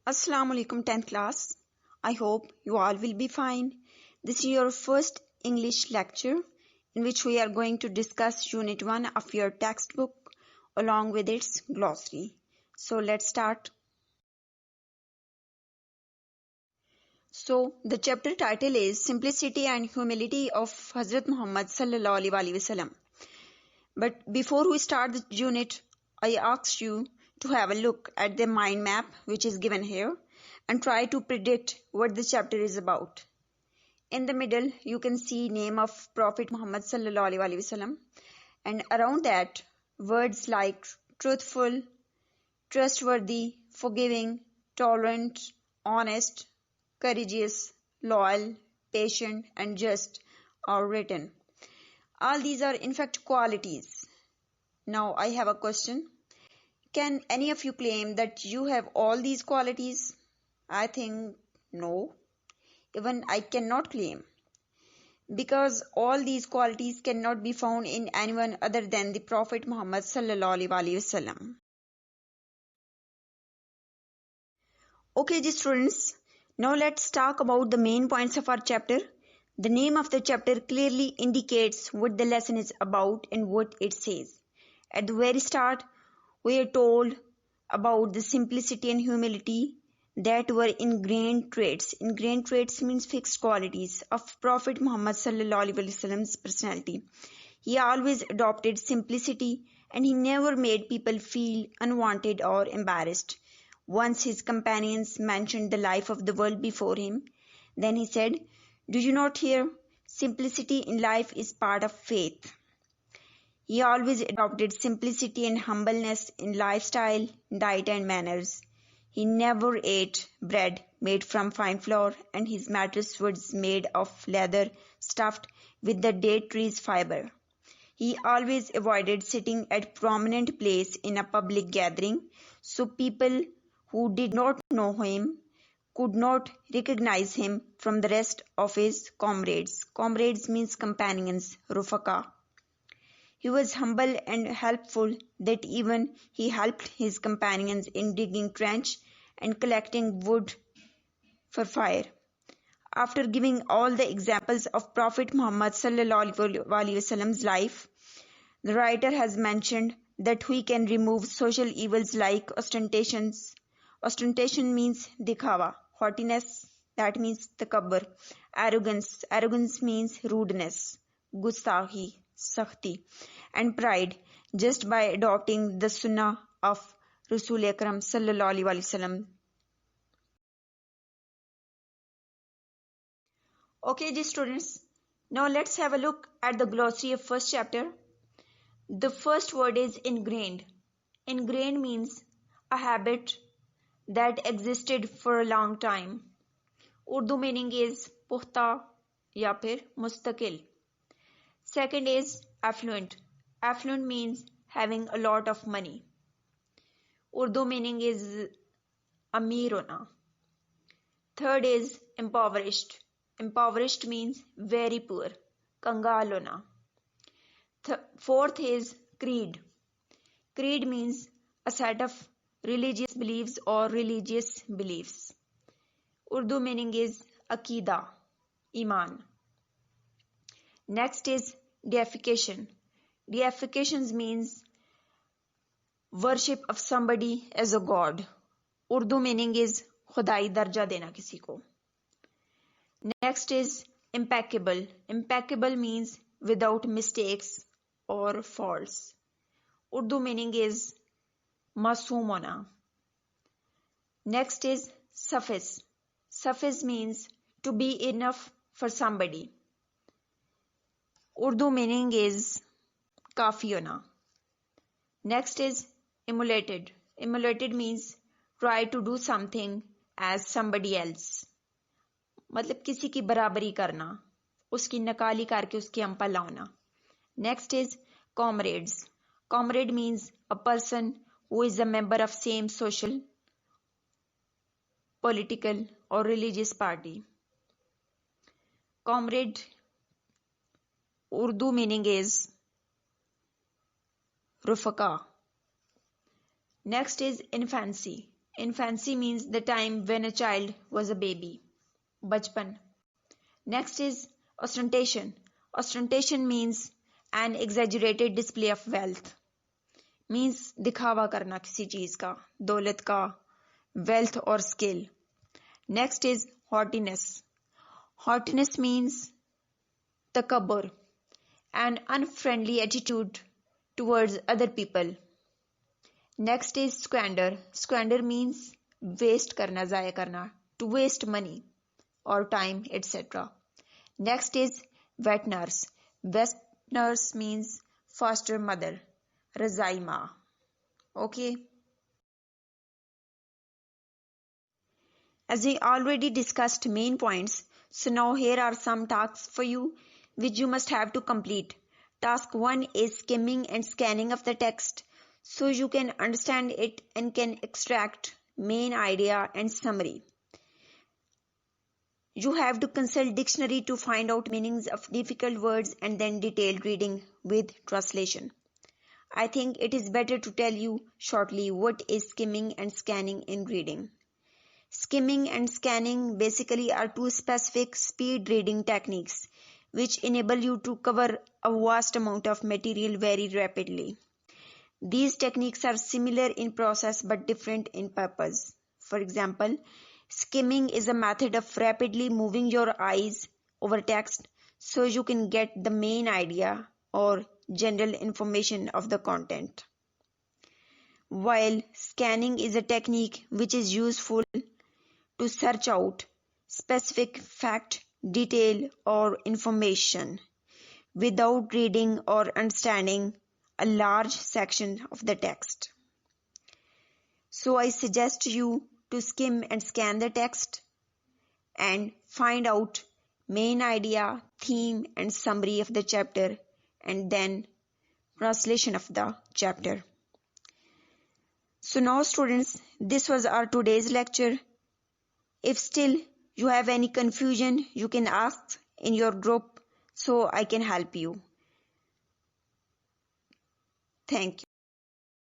Assalamo alaikum 10th class. I hope you all will be fine. This is your first English lecture in which we are going to discuss Unit 1 of your textbook along with its glossary. So let's start. So the chapter title is Simplicity and Humility of Hazrat Muhammad sallallahu alaihi wasallam. But before we start the unit, I ask you to have a look at the mind map which is given here and try to predict what the chapter is about. In the middle, you can see name of Prophet Muhammad sallallahu alaihi wasallam, and around that, words like truthful, trustworthy, forgiving, tolerant, honest, courageous, loyal, patient, and just are written. All these are in fact qualities. Now I have a question. Can any of you claim that you have all these qualities? I think no. Even I cannot claim. Because all these qualities cannot be found in anyone other than the Prophet Muhammad sallallahu alaihi wasallam. Okay, students. Now let's talk about the main points of our chapter. The name of the chapter clearly indicates what the lesson is about and what it says. At the very start, we are told about the simplicity and humility that were ingrained traits. Ingrained traits means fixed qualities of Prophet Muhammad sallallahu alaihi wasallam's personality. He always adopted simplicity and he never made people feel unwanted or embarrassed. Once his companions mentioned the life of the world before him, then he said, "Do you not hear? Simplicity in life is part of faith." He always adopted simplicity and humbleness in lifestyle, diet and manners. He never ate bread made from fine flour, and his mattress was made of leather stuffed with the date tree's fiber. He always avoided sitting at prominent place in a public gathering, so people who did not know him could not recognize him from the rest of his comrades. Comrades means companions, rufaka. He was humble and helpful that even he helped his companions in digging trench and collecting wood for fire. After giving all the examples of Prophet Muhammad sallallahu alaihi wasallam's life, the writer has mentioned that we can remove social evils like ostentations. Ostentation means dikhawa. Haughtiness, that means takabbur. Arrogance. Arrogance means rudeness. Gustahi, sakhti. And pride, just by adopting the sunnah of Rasul Akram sallallahu alaihi wasallam. Okay, students. Now let's have a look at the glossary of first chapter. The first word is ingrained. Ingrained means a habit that existed for a long time. Urdu meaning is pukhta ya phir mustaqil. Second is affluent. Affluent means having a lot of money. Urdu meaning is ameer hona. Third is impoverished. Impoverished means very poor. Kangal hona. Fourth is creed. Creed means a set of religious beliefs or religious beliefs. Urdu meaning is akida, iman. Next is deification. Deification means worship of somebody as a god. Urdu meaning is khudai darja dena kisi ko. Next is impeccable. Impeccable means without mistakes or faults. Urdu meaning is masoom hona. Next is suffice. Suffice means to be enough for somebody. Urdu meaning is kafi hona. Next is emulated. Emulated means try to do something as somebody else. मतलब किसी की बराबरी करना, उसकी नकाली करके उसके हम पर लाना. Next is comrades. Comrade means a person who is a member of same social, political or religious party. Comrade, Urdu meaning is rufaka. Next is infancy. Infancy means the time when a child was a baby. Bachpan. Next is ostentation. Ostentation means an exaggerated display of wealth. Means दिखावा करना किसी चीज का, दौलत का, wealth or skill. Next is haughtiness. Haughtiness means takabbur, an unfriendly attitude towards other people. Next is squander. Squander means waste karna, zaya karna, to waste money or time, etc. Next is wet nurse. Wet nurse means foster mother, razai ma. Okay. As we already discussed main points, so now here are some tasks for you which you must have to complete. Task 1 is skimming and scanning of the text so you can understand it and can extract main idea and summary. You have to consult dictionary to find out meanings of difficult words and then detailed reading with translation. I think it is better to tell you shortly what is skimming and scanning in reading. Skimming and scanning basically are two specific speed reading techniques which enable you to cover a vast amount of material very rapidly. These techniques are similar in process but different in purpose. For example, skimming is a method of rapidly moving your eyes over text so you can get the main idea or general information of the content. While scanning is a technique which is useful to search out specific fact, detail, or information without reading or understanding a large section of the text. So I suggest you to skim and scan the text and find out main idea, theme, and summary of the chapter, and then translation of the chapter. So now students, this was our today's lecture. If still you have any confusion, you can ask in your group so I can help you. Thank you.